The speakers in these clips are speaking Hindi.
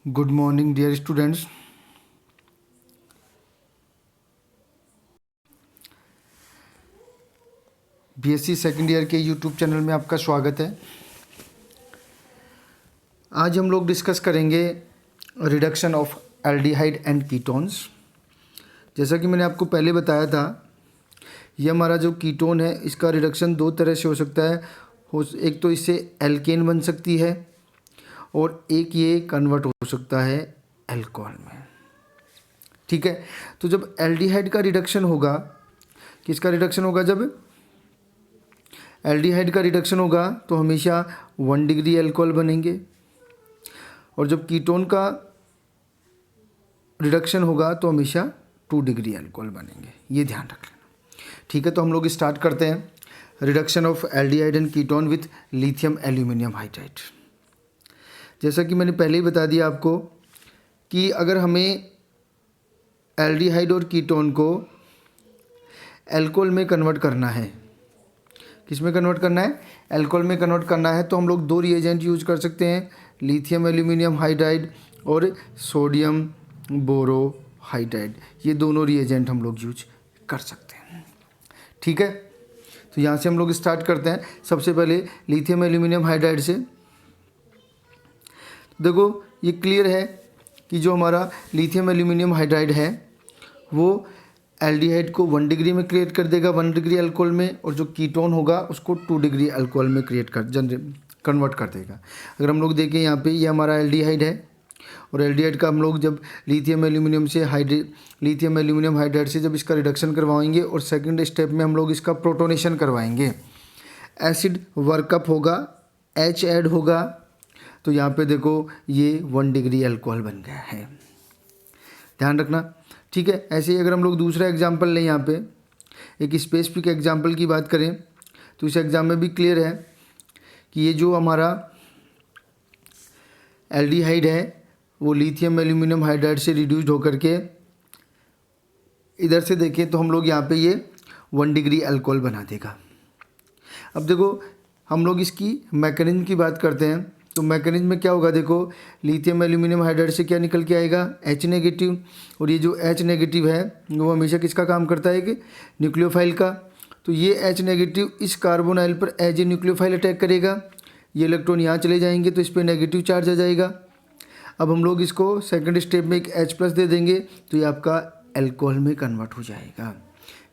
Good morning dear students. BSc second year के यूट्यूब चैनल में आपका स्वागत है। आज हम लोग डिस्कस करेंगे reduction of aldehyde and ketones. जैसा कि मैंने आपको पहले बताया था, ये हमारा जो कीटोन है इसका रिडक्शन दो तरह से हो सकता है। एक तो इससे एल्केन बन सकती है और एक ये कन्वर्ट हो सकता है अल्कोहल में। ठीक है, तो जब एल्डिहाइड का रिडक्शन होगा, किसका रिडक्शन होगा? जब एल्डिहाइड का रिडक्शन होगा तो हमेशा 1 डिग्री अल्कोहल बनेंगे, और जब कीटोन का रिडक्शन होगा तो हमेशा 2 डिग्री अल्कोहल बनेंगे। ये ध्यान रख लेना। ठीक है, तो हम लोग स्टार्ट करते हैं reduction of aldehyde and ketone with lithium aluminium hydride. जैसा कि मैंने पहले ही बता दिया आपको कि अगर हमें एल्डिहाइड और कीटोन को अल्कोहल में कन्वर्ट करना है, किस में कन्वर्ट करना है? अल्कोहल में कन्वर्ट करना है, तो हम लोग दो रिएजेंट यूज कर सकते हैं, लिथियम एल्यूमिनियम हाइड्राइड और सोडियम बोरोहाइड्राइड। ये दोनों रिएजेंट हम लोग यूज कर सकते हैं। ठीक है, तो यहाँ से हम लोग स्टार्ट करते हैं। सबसे पहले लिथियम एल्यूमिनियम हाइड्राइड से। देखो, ये क्लियर है कि जो हमारा लिथियम एल्यूमिनियम हाइड्राइड है वो एल्डिहाइड को 1 डिग्री में क्रिएट कर देगा, 1 डिग्री अल्कोहल में, और जो कीटोन होगा उसको 2 डिग्री अल्कोहल में कन्वर्ट कर देगा। अगर हम लोग देखें यहाँ पे, ये हमारा एल्डिहाइड है, और एल्डिहाइड का हम लोग जब लिथियम एल्यूमिनियम हाइड्राइड से जब इसका रिडक्शन करवाएंगे और सेकंड स्टेप में हम लोग इसका प्रोटोनेशन करवाएंगे, एसिड वर्कअप होगा, H ऐड होगा, तो यहाँ पे देखो ये 1 डिग्री अल्कोहल बन गया है। ध्यान रखना। ठीक है, ऐसे ही अगर हम लोग दूसरा एग्जाम्पल लें, यहाँ पे एक स्पेसिफिक एग्जाम्पल की बात करें तो इस एग्जाम में भी क्लियर है कि ये जो हमारा एल्डिहाइड है वो लिथियम एल्यूमिनियम हाइड्राइड से रिड्यूस्ड होकर के इधर से देखें तो हम लोग यहाँ पे ये 1 डिग्री अल्कोहल बना देगा। अब देखो, हम लोग इसकी मैकेनिज्म की बात करते हैं, तो मैकेनिज्म में क्या होगा? देखो, लिथियम एल्यूमिनियम हाइड्राइड से क्या निकल के आएगा? H नेगेटिव, और ये जो H नेगेटिव है वो हमेशा किसका काम करता है? कि न्यूक्लियोफाइल का। तो ये H नेगेटिव इस कार्बोनाइल पर एज ए न्यूक्लियोफाइल अटैक करेगा, ये इलेक्ट्रॉन यहाँ चले जाएंगे तो इस पर नेगेटिव चार्ज आ जाएगा। अब हम लोग इसको सेकेंड स्टेप में एक H+ दे देंगे तो ये आपका अल्कोहल में कन्वर्ट हो जाएगा।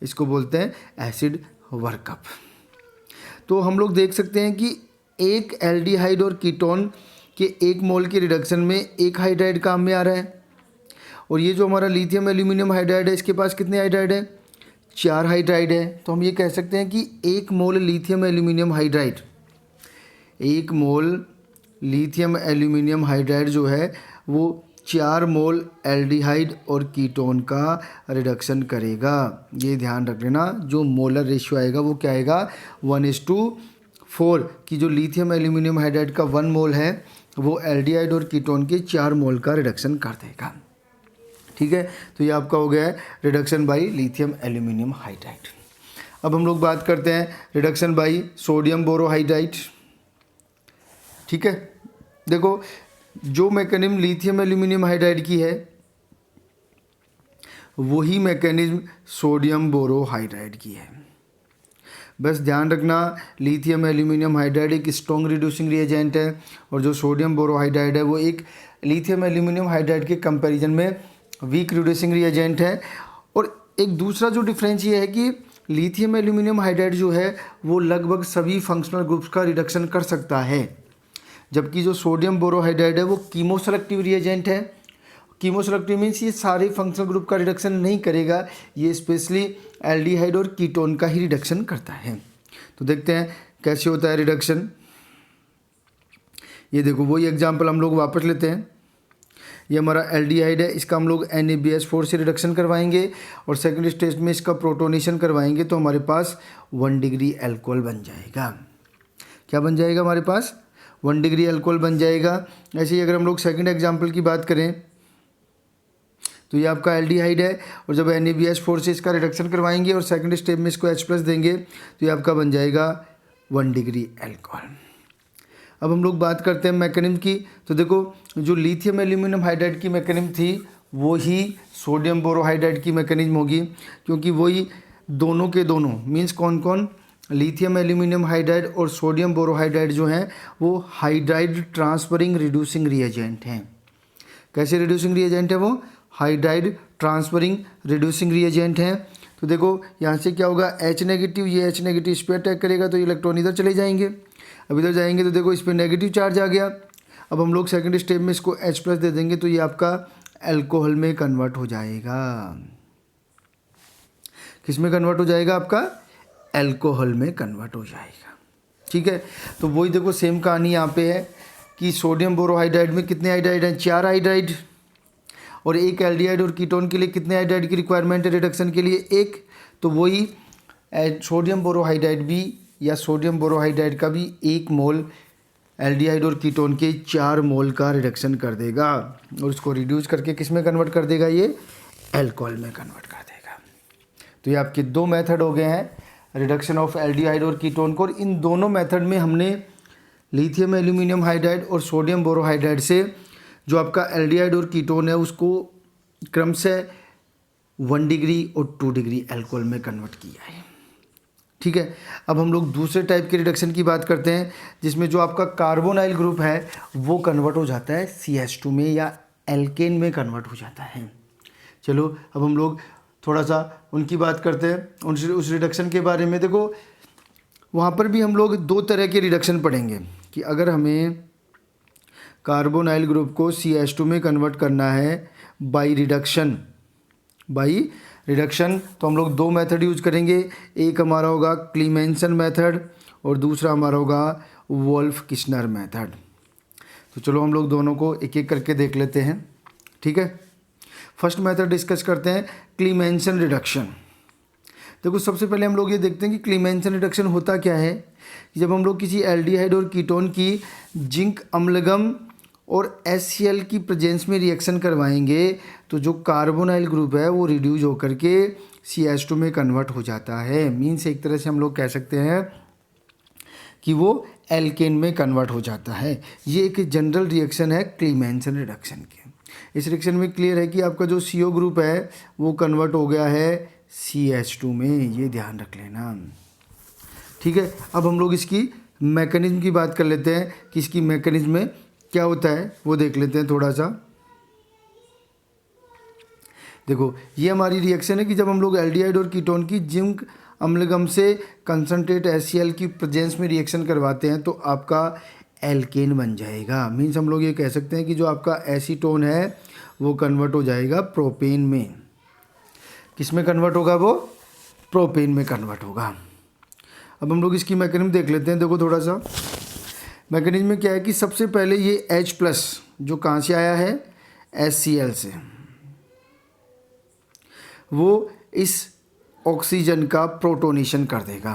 इसको बोलते हैं एसिड वर्कअप। तो हम लोग देख सकते हैं कि एक एल्डिहाइड और कीटोन के 1 मोल के रिडक्शन में एक हाइड्राइड काम में आ रहा है, और ये जो हमारा लिथियम एल्यूमिनियम हाइड्राइड है इसके पास कितने हाइड्राइड है? 4 हाइड्राइड है। तो हम ये कह सकते हैं कि 1 मोल लिथियम एल्यूमिनियम हाइड्राइड, 1 मोल लिथियम एल्यूमिनियम हाइड्राइड जो है वो 4 मोल एल्डिहाइड और कीटोन का रिडक्शन करेगा। ये ध्यान रख लेना, जो मोलर रेशियो आएगा वो क्या आएगा? 1:4 की जो लिथियम एल्यूमिनियम हाइड्राइड का 1 मोल है वो एल्डिहाइड और कीटोन के 4 मोल का रिडक्शन कर देगा। ठीक है, तो ये आपका हो गया है reduction by lithium aluminium hydride. अब हम लोग बात करते हैं रिडक्शन बाय सोडियम बोरोहाइड्राइड। ठीक है, देखो, जो मैकेनिज्म लिथियम एल्यूमिनियम हाइड्राइड की है वही मैकेनिज्म सोडियम बोरोहाइड्राइड की है। बस ध्यान रखना, लिथियम एल्यूमिनियम हाइड्राइड एक स्ट्रॉन्ग रिड्यूसिंग रिएजेंट है, और जो सोडियम बोरोहाइड्राइड है वो एक लिथियम एल्यूमिनियम हाइड्राइड के कंपैरिजन में वीक रिड्यूसिंग रिएजेंट है। और एक दूसरा जो डिफरेंस ये है कि लिथियम एल्यूमिनियम हाइड्राइड जो है वो लगभग सभी फंक्शनल ग्रुप्स का रिडक्शन कर सकता है, जबकि जो सोडियम बोरोहाइड्राइड है वो कीमोसेलेक्टिव रिएजेंट है। कीमोसेलेक्टिव मीन्स ये सारे फंक्शनल ग्रुप का रिडक्शन नहीं करेगा, ये स्पेशली एल्डिहाइड और कीटोन का ही रिडक्शन करता है। तो देखते हैं कैसे होता है रिडक्शन। ये देखो, वही एग्जांपल हम लोग वापस लेते हैं। ये हमारा एल्डिहाइड है, इसका हम लोग NaBH4 से रिडक्शन करवाएंगे और सेकंड स्टेज में इसका प्रोटोनेशन करवाएंगे तो हमारे पास 1 डिग्री अल्कोहल बन जाएगा। क्या बन जाएगा? हमारे पास 1 डिग्री अल्कोहल बन जाएगा। ऐसे ही अगर हम लोग सेकंड एग्जांपल की बात करें तो ये आपका एल्डिहाइड है, और जब NaBH4 से इसका रिडक्शन करवाएंगे और सेकंड स्टेप में इसको H+ देंगे तो ये आपका बन जाएगा 1 डिग्री अल्कोहल। अब हम लोग बात करते हैं मैकेनिज्म की। तो देखो जो लिथियम एल्यूमिनियम हाइड्राइड की मैकेनिज्म थी वो ही सोडियम बोरोहाइड्राइड की मैकेनिज्म होगी, क्योंकि वही दोनों के दोनों मीन्स कौन कौन, लिथियम एल्यूमिनियम हाइड्राइड और सोडियम बोरोहाइड्राइड जो हैं वो हाइड्राइड ट्रांसफरिंग रिड्यूसिंग रिएजेंट हैं। कैसे रिड्यूसिंग रिएजेंट है वो, हाइड्राइड ट्रांसफरिंग रिड्यूसिंग रिएजेंट हैं। तो देखो यहाँ से क्या होगा, H नेगेटिव, ये H नेगेटिव इस पर अटैक करेगा तो इलेक्ट्रॉन इधर चले जाएंगे। अब इधर जाएंगे तो देखो इस पर नेगेटिव चार्ज आ गया। अब हम लोग सेकंड स्टेप में इसको H प्लस दे देंगे तो ये आपका अल्कोहल में कन्वर्ट हो जाएगा। किस में कन्वर्ट हो जाएगा, आपका अल्कोहल में कन्वर्ट हो जाएगा। ठीक है, तो वही देखो सेम कहानी यहाँ पे है कि सोडियम बोरोहाइड्राइड में कितने हाइड्राइड हैं, 4 हाइड्राइड, और एक एल्डिहाइड और कीटोन के लिए कितने हाइड्राइड की रिक्वायरमेंट है रिडक्शन के लिए, एक। तो वही सोडियम बोरोहाइड्राइड भी या सोडियम बोरोहाइड्राइड का भी 1 मोल एल्डिहाइड और कीटोन के 4 मोल का रिडक्शन कर देगा और उसको रिड्यूस करके किस में कन्वर्ट कर देगा, ये अल्कोहल में कन्वर्ट कर देगा। तो ये आपके 2 मेथड हो गए हैं रिडक्शन ऑफ एल्डिहाइड और कीटोन को। और इन दोनों मेथड में हमने लिथियम एल्यूमिनियम हाइड्राइड और सोडियम बोरोहाइड्राइड से जो आपका एल्डिहाइड और कीटोन है उसको क्रमशः 1 डिग्री और 2 डिग्री अल्कोहल में कन्वर्ट किया है। ठीक है, अब हम लोग दूसरे टाइप के रिडक्शन की बात करते हैं जिसमें जो आपका कार्बोनाइल ग्रुप है वो कन्वर्ट हो जाता है CH2 में या एल्केन में कन्वर्ट हो जाता है। चलो अब हम लोग थोड़ा सा उनकी बात करते हैं, उस रिडक्शन के बारे में। देखो वहाँ पर भी हम लोग 2 तरह के रिडक्शन पढ़ेंगे कि अगर हमें कार्बोनाइल ग्रुप को CH2 में कन्वर्ट करना है बाई रिडक्शन, तो हम लोग 2 मेथड यूज करेंगे। एक हमारा होगा क्लीमेंसन मेथड और दूसरा हमारा होगा वोल्फ किश्नर मेथड। तो चलो हम लोग दोनों को एक एक करके देख लेते हैं। ठीक है, फर्स्ट मेथड डिस्कस करते हैं क्लीमेंसन रिडक्शन। देखो सबसे पहले हम लोग ये देखते हैं कि क्लीमेंसन रिडक्शन होता क्या है। जब हम लोग किसी एल्डिहाइड और कीटोन की जिंक अम्लगम और HCl की प्रेजेंस में रिएक्शन करवाएंगे तो जो कार्बोनाइल ग्रुप है वो रिड्यूस होकर के CH2 में कन्वर्ट हो जाता है। मीन्स एक तरह से हम लोग कह सकते हैं कि वो एल्केन में कन्वर्ट हो जाता है। ये एक जनरल रिएक्शन है क्लीमेंसन रिडक्शन के। इस रिएक्शन में क्लियर है कि आपका जो CO ग्रुप है वो कन्वर्ट हो गया है CH2 में, ये ध्यान रख लेना। ठीक है, अब हम लोग इसकी मैकेनिज्म की बात कर लेते हैं कि इसकी मैकेनिज्म में क्या होता है वो देख लेते हैं थोड़ा सा। देखो ये हमारी रिएक्शन है कि जब हम लोग एल्डिहाइड और कीटोन की जिंक अम्लगम से कंसंट्रेट HCl की प्रेजेंस में रिएक्शन करवाते हैं तो आपका एल्केन बन जाएगा। मीन्स हम लोग ये कह सकते हैं कि जो आपका एसीटोन है वो कन्वर्ट हो जाएगा प्रोपेन में। किस में कन्वर्ट होगा, वो प्रोपेन में कन्वर्ट होगा। अब हम लोग इसकी मैकेनिज्म देख लेते हैं। देखो थोड़ा सा मैकेनिज्म में क्या है कि सबसे पहले ये H प्लस जो कहाँ से आया है, HCl से, वो इस ऑक्सीजन का प्रोटोनेशन कर देगा।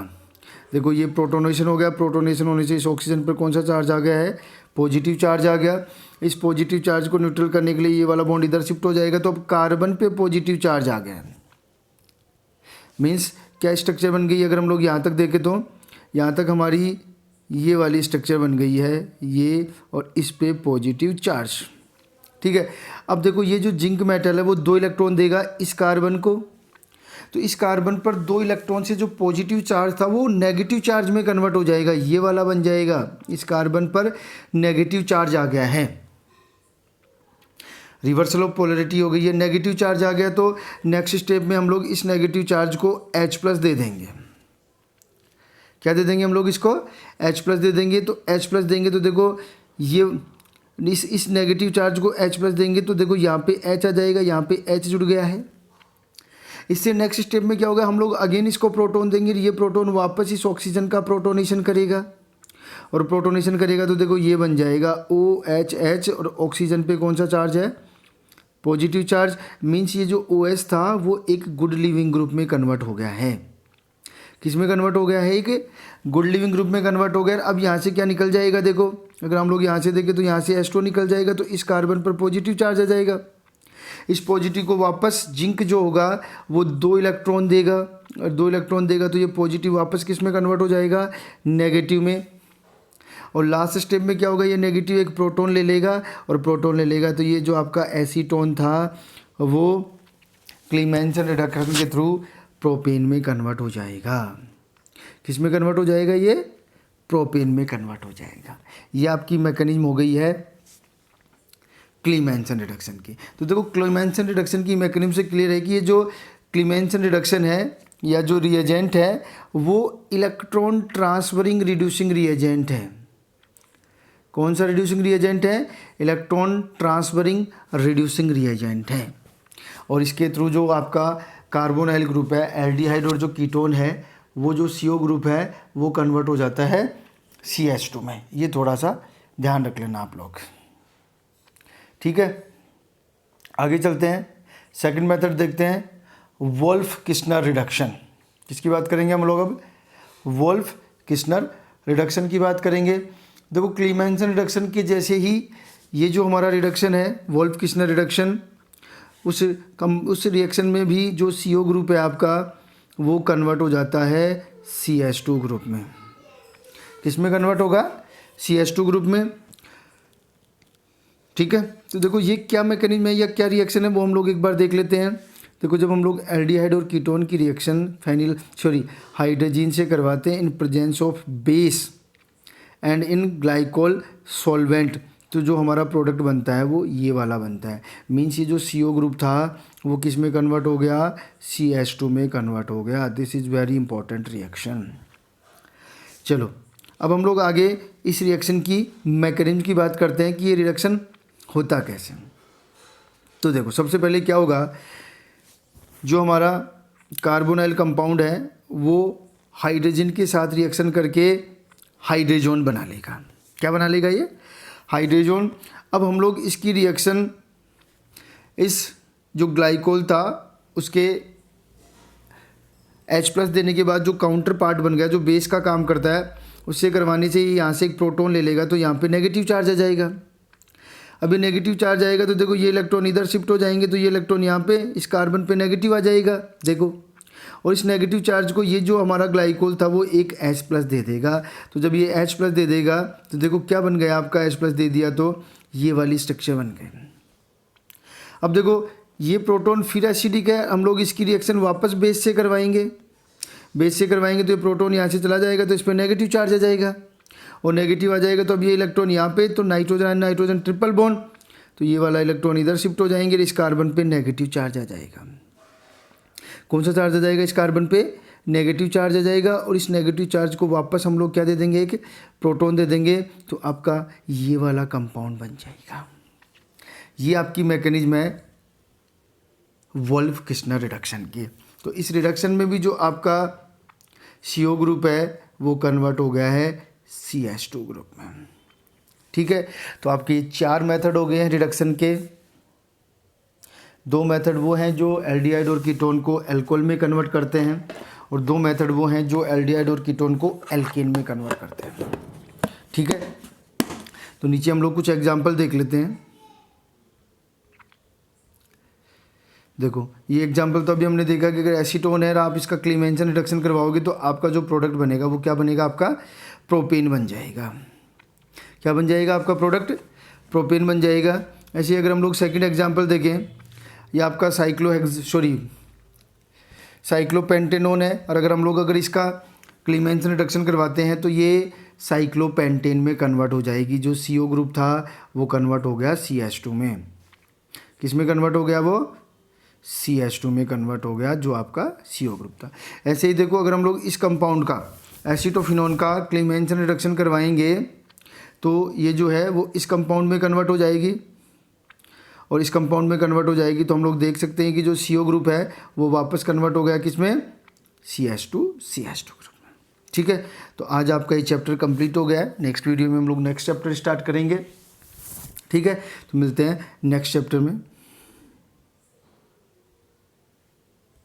देखो ये प्रोटोनेशन हो गया, प्रोटोनेशन होने से इस ऑक्सीजन पर कौन सा चार्ज आ गया है, पॉजिटिव चार्ज आ गया। इस पॉजिटिव चार्ज को न्यूट्रल करने के लिए ये वाला बॉन्ड इधर शिफ्ट हो जाएगा तो अब कार्बन पे पॉजिटिव चार्ज आ गया। मीन्स क्या स्ट्रक्चर बन गई, अगर हम लोग यहाँ तक देखें तो यहाँ तक हमारी ये वाली स्ट्रक्चर बन गई है ये, और इस पे पॉजिटिव चार्ज। ठीक है, अब देखो ये जो जिंक मेटल है वो 2 इलेक्ट्रॉन देगा इस कार्बन को, तो इस कार्बन पर 2 इलेक्ट्रॉन से जो पॉजिटिव चार्ज था वो नेगेटिव चार्ज में कन्वर्ट हो जाएगा, ये वाला बन जाएगा। इस कार्बन पर नेगेटिव चार्ज आ गया है, रिवर्सल ऑफ पोलैरिटी हो गई है, नेगेटिव चार्ज आ गया। तो नेक्स्ट स्टेप में हम लोग इस नेगेटिव चार्ज को H प्लस दे देंगे। क्या दे देंगे हम लोग इसको, H प्लस दे देंगे। तो H प्लस देंगे तो देखो ये इस नेगेटिव चार्ज को H प्लस देंगे तो देखो यहाँ पे H आ जाएगा, यहाँ पे H जुड़ गया है। इससे नेक्स्ट स्टेप में क्या होगा, हम लोग अगेन इसको प्रोटोन देंगे, ये प्रोटोन वापस इस ऑक्सीजन का प्रोटोनेशन करेगा, और प्रोटोनेशन करेगा तो देखो ये बन जाएगा OH, और ऑक्सीजन पे कौन सा चार्ज है, पॉजिटिव चार्ज। मीन्स ये जो OH था वो एक गुड लिविंग ग्रुप में कन्वर्ट हो गया है। किस में कन्वर्ट हो गया है, एक गुड लिविंग ग्रुप में कन्वर्ट हो गया। अब यहाँ से क्या निकल जाएगा, देखो अगर हम लोग यहाँ से देखें तो यहाँ से H2 निकल जाएगा, तो इस कार्बन पर पॉजिटिव चार्ज आ जाएगा। इस पॉजिटिव को वापस जिंक जो होगा वो 2 इलेक्ट्रॉन देगा, और 2 इलेक्ट्रॉन देगा तो ये पॉजिटिव वापस किस में कन्वर्ट हो जाएगा, नेगेटिव में। और लास्ट स्टेप में क्या होगा, ये नेगेटिव एक प्रोटॉन ले लेगा और प्रोटॉन ले लेगा, तो ये जो आपका एसीटोन था वो क्लीमेंसन रिडक्शन के थ्रू प्रोपेन में कन्वर्ट हो जाएगा। किस में कन्वर्ट हो जाएगा, ये प्रोपेन में कन्वर्ट हो जाएगा। ये आपकी मैकेनिज्म हो गई है क्लीमेंसन रिडक्शन की। तो देखो क्लीमेंसन रिडक्शन की मैकेनिज्म से क्लियर है कि ये जो क्लीमेंसन रिडक्शन है या जो रिएजेंट है वो इलेक्ट्रॉन ट्रांसफरिंग रिड्यूसिंग रिएजेंट है। कौन सा रिड्यूसिंग रिएजेंट है, इलेक्ट्रॉन ट्रांसफरिंग रिड्यूसिंग रिएजेंट है। और इसके थ्रू जो आपका कार्बोनाइल ग्रुप है, एल्डिहाइड और जो कीटोन है, वो जो CO ग्रुप है वो कन्वर्ट हो जाता है CH2 में। ये थोड़ा सा ध्यान रख लेना आप लोग, ठीक है। आगे चलते हैं, सेकंड मेथड देखते हैं, वोल्फ किस्नर रिडक्शन। किसकी बात करेंगे हम लोग अब, वोल्फ किस्नर रिडक्शन की बात करेंगे। देखो क्लीमेंसन रिडक्शन के जैसे ही ये जो हमारा रिडक्शन है वोल्फ किस्नर रिडक्शन, उस रिएक्शन में भी जो CO ग्रुप है आपका वो कन्वर्ट हो जाता है CH2 ग्रुप में। किस में कन्वर्ट होगा, CH2 ग्रुप में, ठीक है। तो देखो ये क्या मैकेनिज्म है या क्या रिएक्शन है वो हम लोग एक बार देख लेते हैं। देखो जब हम लोग एल्डिहाइड और कीटोन की रिएक्शन हाइड्रोजन से करवाते हैं in presence of base and in glycol solvent, तो जो हमारा प्रोडक्ट बनता है वो ये वाला बनता है। मीन्स ये जो CO ग्रुप था वो किस में कन्वर्ट हो गया, CH2 में कन्वर्ट हो गया। This is very important reaction. चलो अब हम लोग आगे इस रिएक्शन की मैकेनिज्म की बात करते हैं कि ये रिएक्शन होता कैसे। तो देखो सबसे पहले क्या होगा, जो हमारा कार्बोनाइल कंपाउंड है वो हाइड्रोजन के साथ रिएक्शन करके हाइड्रोजन बना लेगा। क्या बना लेगा, ये हाइड्रोजन। अब हम लोग इसकी रिएक्शन इस जो ग्लाइकोल था उसके H+ देने के बाद जो काउंटर पार्ट बन गया, जो बेस का काम करता है, उससे करवाने से यहाँ से एक प्रोटॉन ले लेगा, तो यहाँ पे नेगेटिव चार्ज आ जाएगा। अभी नेगेटिव चार्ज आएगा तो देखो ये इलेक्ट्रॉन इधर शिफ्ट हो जाएंगे, तो ये इलेक्ट्रॉन यहाँ पे इस कार्बन पे नेगेटिव आ जाएगा, देखो। और इस नेगेटिव चार्ज को ये जो हमारा ग्लाइकोल था वो एक H+ दे देगा। तो जब ये H+ दे देगा तो देखो क्या बन गया आपका, H+ दे दिया तो ये वाली स्ट्रक्चर बन गई। अब देखो ये प्रोटॉन फिर एसिडिक है, हम लोग इसकी रिएक्शन वापस बेस से करवाएंगे। बेस से करवाएंगे तो ये प्रोटॉन यहाँ से चला जाएगा, तो इस पर नेगेटिव चार्ज आ जाएगा और नेगेटिव आ जाएगा तो अब ये इलेक्ट्रॉन यहाँ पे, तो नाइट्रोजन ट्रिपल बॉन्ड, तो ये वाला इलेक्ट्रॉन इधर शिफ्ट हो जाएंगे, इस कार्बन पे नेगेटिव चार्ज आ जाएगा। कौन सा चार्ज आ जाएगा, इस कार्बन पे नेगेटिव चार्ज आ जाएगा। और इस नेगेटिव चार्ज को वापस हम लोग क्या दे देंगे, एक प्रोटॉन दे देंगे, तो आपका ये वाला कंपाउंड बन जाएगा। ये आपकी मैकेनिज्म है वोल्फ किस्नर रिडक्शन की। तो इस रिडक्शन में भी जो आपका CO ग्रुप है वो कन्वर्ट हो गया है CH2 ग्रुप में, ठीक है। तो आपके 4 मेथड हो गए हैं रिडक्शन के। 2 मेथड वो हैं जो एल्डिहाइड और कीटोन को एल्कोहल में कन्वर्ट करते हैं, और 2 मेथड वो हैं जो एल्डिहाइड और कीटोन को एल्केन में कन्वर्ट करते हैं, ठीक है। तो नीचे हम लोग कुछ एग्जांपल देख लेते हैं। देखो ये एग्जांपल तो अभी हमने देखा कि अगर एसीटोन है और आप इसका क्लीमेंसन रिडक्शन करवाओगे तो आपका जो प्रोडक्ट बनेगा वो क्या बनेगा, आपका प्रोपेन बन जाएगा। क्या बन जाएगा, आपका प्रोडक्ट प्रोपेन बन जाएगा। ऐसे अगर हम लोग सेकंड एग्जांपल देखें, ये आपका साइक्लोपेंटेनोन है, और अगर हम लोग इसका क्लीमेंसन रिडक्शन करवाते हैं तो ये साइक्लोपेंटेन में कन्वर्ट हो जाएगी। जो CO ग्रुप था वो कन्वर्ट हो गया CH2 में। किस में कन्वर्ट हो गया, वो CH2 में कन्वर्ट हो गया, जो आपका CO ग्रुप था। ऐसे ही देखो अगर हम लोग इस कंपाउंड का एसीटोफिनोन का क्लीमेंसन रिडक्शन करवाएंगे तो ये जो है वो इस कंपाउंड में कन्वर्ट हो जाएगी, और इस कंपाउंड में कन्वर्ट हो जाएगी तो हम लोग देख सकते हैं कि जो CO ग्रुप है वो वापस कन्वर्ट हो गया किसमें, CH2 ग्रुप में, ठीक है। तो आज आपका ये चैप्टर कंप्लीट हो गया है। नेक्स्ट वीडियो में हम लोग नेक्स्ट चैप्टर स्टार्ट करेंगे, ठीक है। तो मिलते हैं नेक्स्ट चैप्टर में।